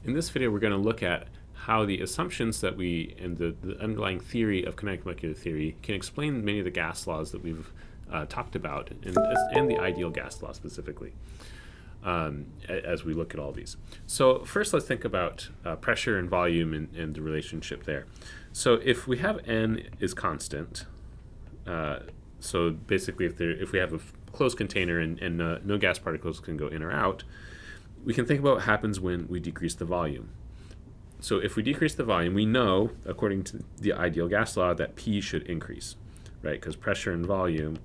In this video, we're going to look at how the assumptions that and the underlying theory of kinetic molecular theory can explain many of the gas laws that we've talked about, and the ideal gas law specifically, as we look at all these. So first, let's think about pressure and volume and the relationship there. So if we have N is constant, so basically if we have a closed container and no gas particles can go in or out, we can think about what happens when we decrease the volume. So if we decrease the volume, we know, according to the ideal gas law, that P should increase, right? Because pressure and volume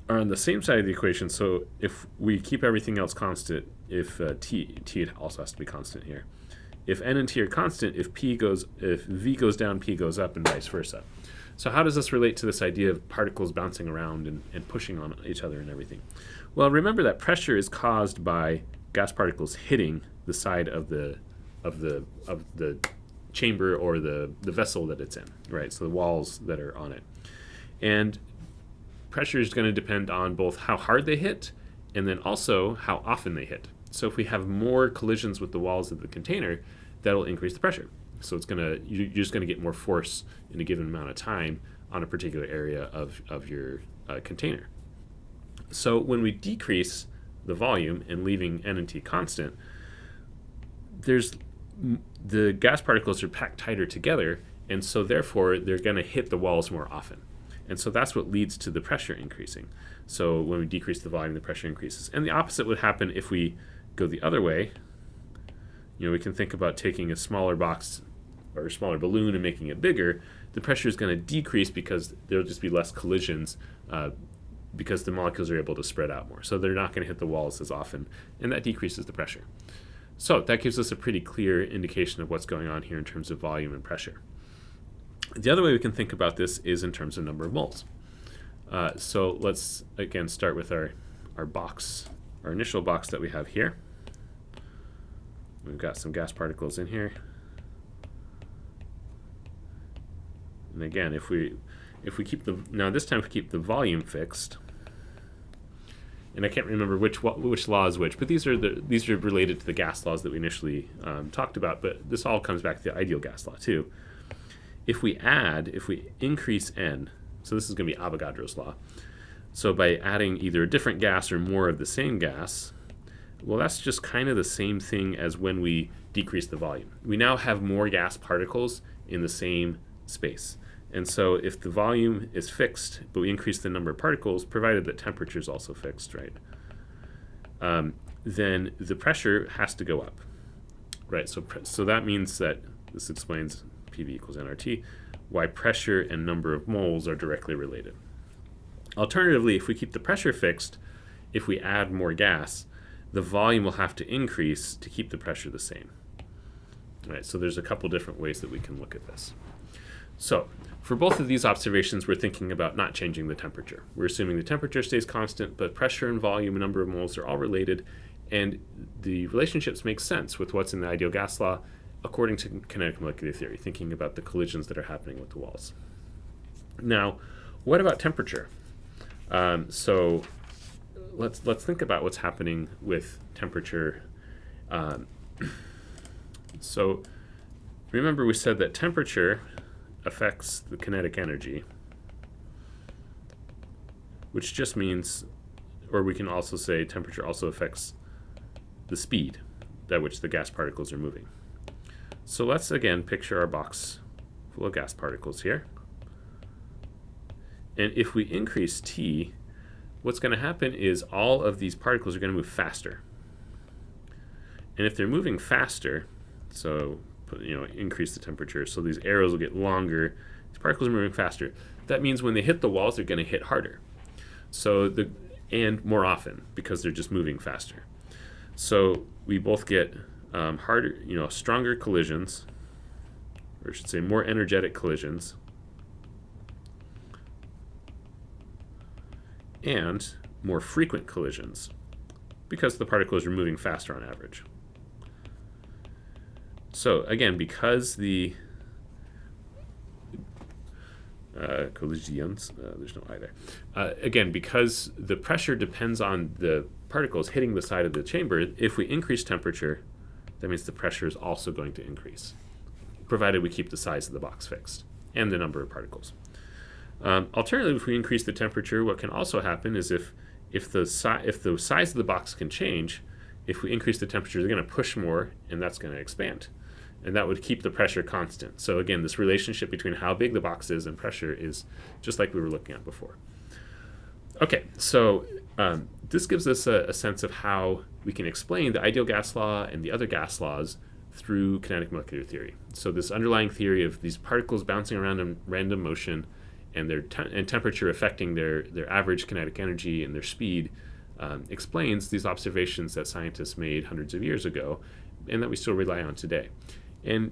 are on the same side of the equation. So if we keep everything else constant, if T also has to be constant here. If N and T are constant, if V goes down, P goes up, and vice versa. So how does this relate to this idea of particles bouncing around and pushing on each other and everything? Well, remember that pressure is caused by gas particles hitting the side of the chamber or the vessel that it's in, right? So the walls that are on it. And pressure is going to depend on both how hard they hit and then also how often they hit. So if we have more collisions with the walls of the container, that'll increase the pressure. So you're just going to get more force in a given amount of time on a particular area of your container. So when we decrease the volume and leaving N and T constant, the gas particles are packed tighter together, and so therefore they're going to hit the walls more often. And so that's what leads to the pressure increasing. So when we decrease the volume, the pressure increases. And the opposite would happen if we go the other way. We can think about taking a smaller box or a smaller balloon and making it bigger. The pressure is going to decrease because there'll just be less collisions because the molecules are able to spread out more. So they're not going to hit the walls as often, and that decreases the pressure. So that gives us a pretty clear indication of what's going on here in terms of volume and pressure. The other way we can think about this is in terms of number of moles. So let's again start with our box, our initial box that we have here. We've got some gas particles in here. And again, if we keep this time we keep the volume fixed, and I can't remember which law is which, but these are related to the gas laws that we initially talked about. But this all comes back to the ideal gas law too. If we increase N, so this is going to be Avogadro's law. So by adding either a different gas or more of the same gas, well, that's just kind of the same thing as when we decrease the volume. We now have more gas particles in the same space. And so if the volume is fixed, but we increase the number of particles, provided that temperature is also fixed, right? Then the pressure has to go up, right? So that means that this explains PV equals nRT, why pressure and number of moles are directly related. Alternatively, if we keep the pressure fixed, if we add more gas, the volume will have to increase to keep the pressure the same. Right, so there's a couple different ways that we can look at this. So for both of these observations, we're thinking about not changing the temperature. We're assuming the temperature stays constant, but pressure and volume and number of moles are all related, and the relationships make sense with what's in the ideal gas law according to kinetic molecular theory, thinking about the collisions that are happening with the walls. Now, what about temperature? So let's think about what's happening with temperature. So remember we said that temperature affects the kinetic energy, which just means, or we can also say temperature also affects the speed at which the gas particles are moving. So let's again picture our box full of gas particles here. And if we increase T, what's going to happen is all of these particles are going to move faster. And if they're moving faster, so increase the temperature, so these arrows will get longer, these particles are moving faster. That means when they hit the walls, they're going to hit harder. And more often because they're just moving faster. So we both get harder, stronger collisions, or I should say more energetic collisions, and more frequent collisions because the particles are moving faster on average. So again, because the collisions, there's no I there. Again, because the pressure depends on the particles hitting the side of the chamber, if we increase temperature, that means the pressure is also going to increase, provided we keep the size of the box fixed and the number of particles. Alternatively, if we increase the temperature, what can also happen is if the size of the box can change, if we increase the temperature, they're going to push more, and that's going to expand. And that would keep the pressure constant. So again, this relationship between how big the box is and pressure is just like we were looking at before. Okay, so this gives us a sense of how we can explain the ideal gas law and the other gas laws through kinetic molecular theory. So this underlying theory of these particles bouncing around in random motion and their and temperature affecting their average kinetic energy and their speed explains these observations that scientists made hundreds of years ago and that we still rely on today. And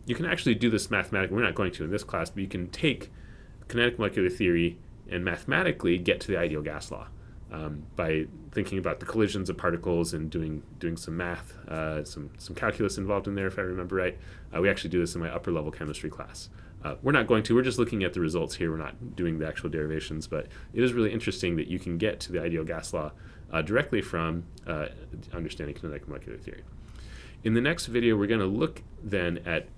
you can actually do this mathematically. We're not going to in this class, but you can take kinetic molecular theory and mathematically get to the ideal gas law by thinking about the collisions of particles and doing some math, some calculus involved in there, if I remember right. We actually do this in my upper level chemistry class. We're not going to. We're just looking at the results here. We're not doing the actual derivations, but it is really interesting that you can get to the ideal gas law directly from understanding kinetic molecular theory. In the next video, we're going to look then at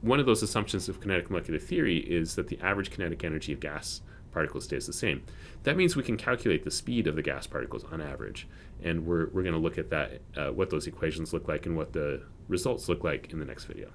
one of those assumptions of kinetic molecular theory is that the average kinetic energy of gas particles stays the same. That means we can calculate the speed of the gas particles on average, and we're going to look at that, what those equations look like and what the results look like in the next video.